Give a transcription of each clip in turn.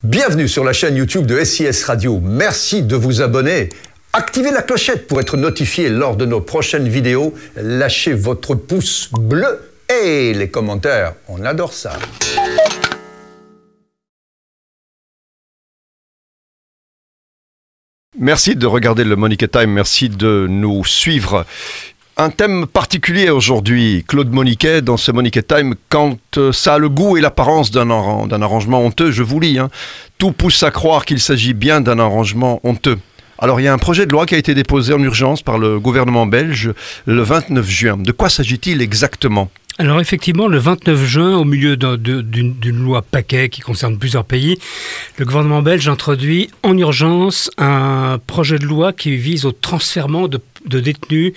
Bienvenue sur la chaîne YouTube de SIS Radio. Merci de vous abonner. Activez la clochette pour être notifié lors de nos prochaines vidéos. Lâchez votre pouce bleu et les commentaires. On adore ça. Merci de regarder le Monique Time, merci de nous suivre. Un thème particulier aujourd'hui, Claude Moniquet, dans ce Monique Time, quand ça a le goût et l'apparence d'un arrangement honteux, je vous lis, tout pousse à croire qu'il s'agit bien d'un arrangement honteux. Alors il y a un projet de loi qui a été déposé en urgence par le gouvernement belge le 29 juin. De quoi s'agit-il exactement ? Alors effectivement, le 29 juin, au milieu d'une loi paquet qui concerne plusieurs pays, le gouvernement belge introduit en urgence un projet de loi qui vise au transfèrement de détenus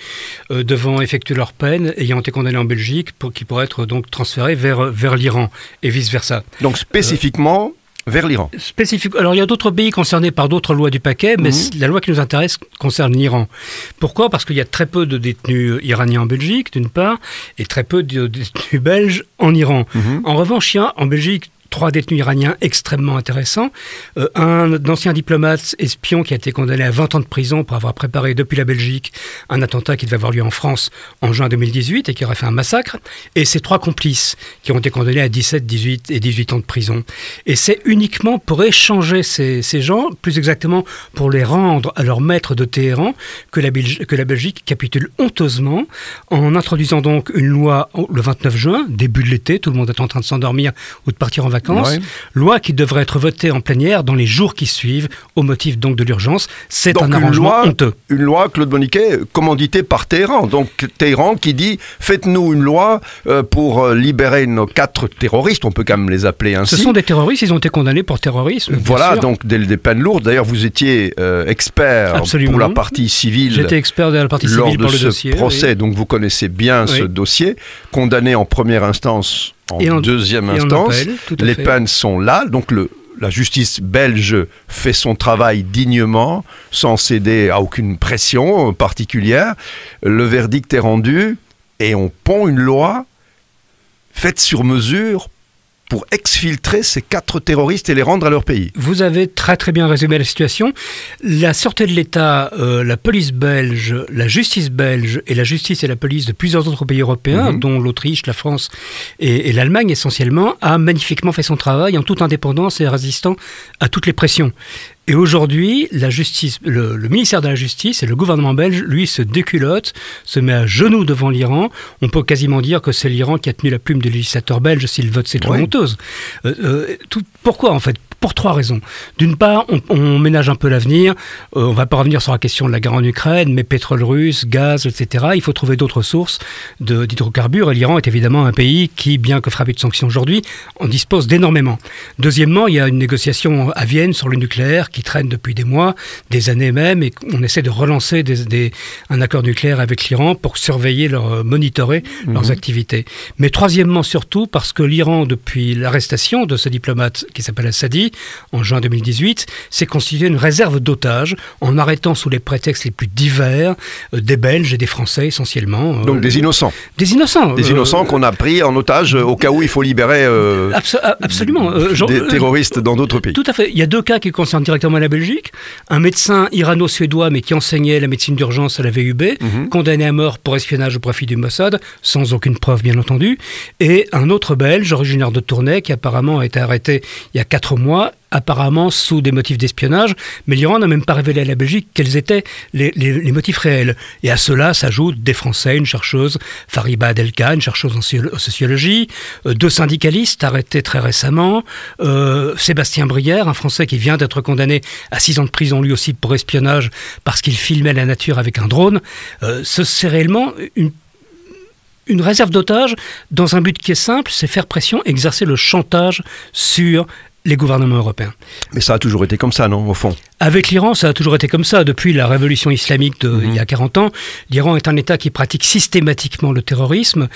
devant effectuer leur peine, ayant été condamnés en Belgique, qui pourraient être donc transférés vers l'Iran et vice-versa. Donc spécifiquement vers l'Iran. Alors il y a d'autres pays concernés par d'autres lois du paquet, mais la loi qui nous intéresse concerne l'Iran. Pourquoi ? Parce qu'il y a très peu de détenus iraniens en Belgique, d'une part, et très peu de détenus belges en Iran. En revanche, il y a en Belgique 3 détenus iraniens extrêmement intéressants. Un ancien diplomate espion qui a été condamné à 20 ans de prison pour avoir préparé depuis la Belgique un attentat qui devait avoir lieu en France en juin 2018 et qui aurait fait un massacre. Et ses 3 complices qui ont été condamnés à 17, 18 et 18 ans de prison. Et c'est uniquement pour échanger ces gens, plus exactement pour les rendre à leur maître de Téhéran, que la Belgique capitule honteusement en introduisant donc une loi le 29 juin, début de l'été, tout le monde est en train de s'endormir ou de partir en vacances. Ouais. Loi qui devrait être votée en plénière dans les jours qui suivent, au motif donc de l'urgence. C'est donc un arrangement honteux. Une loi, Claude Moniquet, commanditée par Téhéran. Donc Téhéran qui dit, faites-nous une loi pour libérer nos 4 terroristes, on peut quand même les appeler ainsi. Ce sont des terroristes, ils ont été condamnés pour terrorisme. Voilà, donc des peines lourdes. D'ailleurs, vous étiez expert pour la partie civile. J'étais expert de la partie civile pour le dossier. Lors de ce procès, donc vous connaissez bien ce dossier. Condamné en première instance, en deuxième instance, les peines sont là, donc la justice belge fait son travail dignement, sans céder à aucune pression particulière. Le verdict est rendu et on pond une loi faite sur mesure pour exfiltrer ces 4 terroristes et les rendre à leur pays. Vous avez très très bien résumé la situation. La Sûreté de l'État, la police belge, la justice belge et la justice et la police de plusieurs autres pays européens, dont l'Autriche, la France et l'Allemagne essentiellement, a magnifiquement fait son travail en toute indépendance et résistant à toutes les pressions. Et aujourd'hui, la justice, le ministère de la Justice et le gouvernement belge, lui, se déculotte, se met à genoux devant l'Iran. On peut quasiment dire que c'est l'Iran qui a tenu la plume des législateurs belges s'il vote cette loi honteuse. Pourquoi, en fait ? Pour 3 raisons. D'une part, on ménage un peu l'avenir. On ne va pas revenir sur la question de la guerre en Ukraine, mais pétrole russe, gaz, etc. Il faut trouver d'autres sources d'hydrocarbures. Et l'Iran est évidemment un pays qui, bien que frappé de sanctions aujourd'hui, en dispose d'énormément. Deuxièmement, il y a une négociation à Vienne sur le nucléaire qui traîne depuis des mois, des années même, et on essaie de relancer un accord nucléaire avec l'Iran pour surveiller, monitorer leurs activités. Mais troisièmement, surtout, parce que l'Iran, depuis l'arrestation de ce diplomate qui s'appelle Assadi, en juin 2018, s'est constitué une réserve d'otages en arrêtant sous les prétextes les plus divers des Belges et des Français essentiellement. Donc des innocents. Des innocents. Des innocents qu'on a pris en otage au cas où il faut libérer absolument. Des terroristes dans d'autres pays. Tout à fait. Il y a 2 cas qui concernent directement la Belgique. Un médecin irano-suédois mais qui enseignait la médecine d'urgence à la VUB, condamné à mort pour espionnage au profit du Mossad, sans aucune preuve bien entendu. Et un autre Belge, originaire de Tournai, qui apparemment a été arrêté il y a 4 mois, apparemment sous des motifs d'espionnage, mais l'Iran n'a même pas révélé à la Belgique quels étaient les motifs réels. Et à cela s'ajoutent des Français, une chercheuse, Fariba Adelka, une chercheuse en sociologie, 2 syndicalistes arrêtés très récemment, Sébastien Brière, un Français qui vient d'être condamné à 6 ans de prison lui aussi pour espionnage parce qu'il filmait la nature avec un drone. C'est réellement une réserve d'otages dans un but qui est simple, c'est faire pression, exercer le chantage sur les gouvernements européens. Mais ça a toujours été comme ça, non, au fond ? Avec l'Iran, ça a toujours été comme ça. Depuis la révolution islamique il y a 40 ans, l'Iran est un État qui pratique systématiquement le terrorisme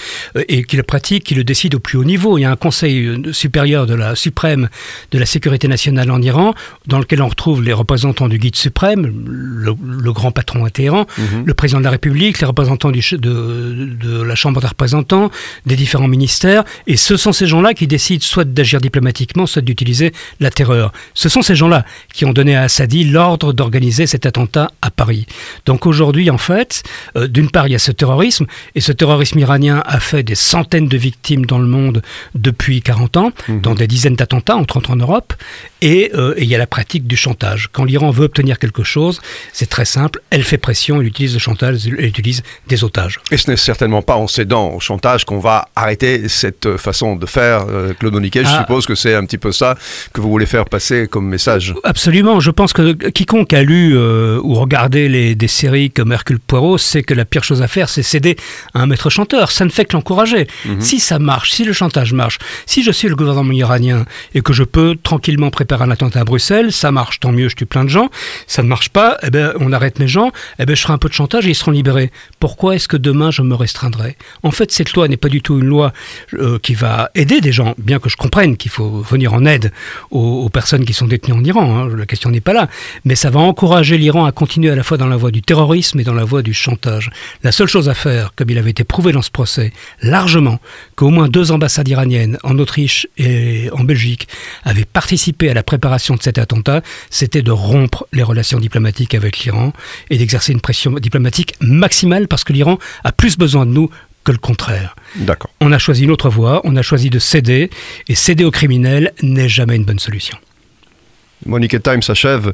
et qui le pratique, qui le décide au plus haut niveau. Il y a un conseil supérieur de la suprême de la sécurité nationale en Iran, dans lequel on retrouve les représentants du guide suprême, le grand patron à Téhéran, le président de la République, les représentants de la Chambre des représentants, des différents ministères. Et ce sont ces gens-là qui décident soit d'agir diplomatiquement, soit d'utiliser d'organiser la terreur. Ce sont ces gens-là qui ont donné à Assadi l'ordre d'organiser cet attentat à Paris. Donc aujourd'hui, en fait, d'une part, il y a ce terrorisme, et ce terrorisme iranien a fait des centaines de victimes dans le monde depuis 40 ans, dans des dizaines d'attentats, entre autres en Europe, et il y a la pratique du chantage. Quand l'Iran veut obtenir quelque chose, c'est très simple, elle fait pression, elle utilise le chantage, elle utilise des otages. Et ce n'est certainement pas en cédant au chantage qu'on va arrêter cette façon de faire, Claude Moniquet. Je suppose que c'est un petit peu ça que vous voulez faire passer comme message. Absolument, je pense que quiconque a lu ou regardé des séries comme Hercule Poirot sait que la pire chose à faire, c'est céder à un maître chanteur. Ça ne fait que l'encourager. Si ça marche, si le chantage marche, si je suis le gouvernement iranien et que je peux tranquillement préparer un attentat à Bruxelles, ça marche, tant mieux, je tue plein de gens. Ça ne marche pas, eh ben, on arrête mes gens, eh ben, je ferai un peu de chantage et ils seront libérés. Pourquoi est-ce que demain je me restreindrai? En fait, cette loi n'est pas du tout une loi qui va aider des gens, bien que je comprenne qu'il faut venir en aide aux personnes qui sont détenues en Iran, hein, la question n'est pas là, mais ça va encourager l'Iran à continuer à la fois dans la voie du terrorisme et dans la voie du chantage. La seule chose à faire, comme il avait été prouvé dans ce procès, largement, qu'au moins 2 ambassades iraniennes, en Autriche et en Belgique, avaient participé à la préparation de cet attentat, c'était de rompre les relations diplomatiques avec l'Iran et d'exercer une pression diplomatique maximale parce que l'Iran a plus besoin de nous que le contraire. D'accord. On a choisi une autre voie, on a choisi de céder, et céder aux criminels n'est jamais une bonne solution. Moniquet Time s'achève.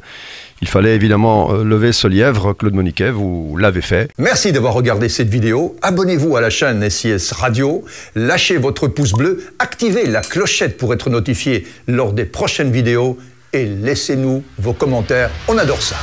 Il fallait évidemment lever ce lièvre. Claude Moniquet, vous l'avez fait. Merci d'avoir regardé cette vidéo. Abonnez-vous à la chaîne SIS Radio, lâchez votre pouce bleu, activez la clochette pour être notifié lors des prochaines vidéos et laissez-nous vos commentaires. On adore ça.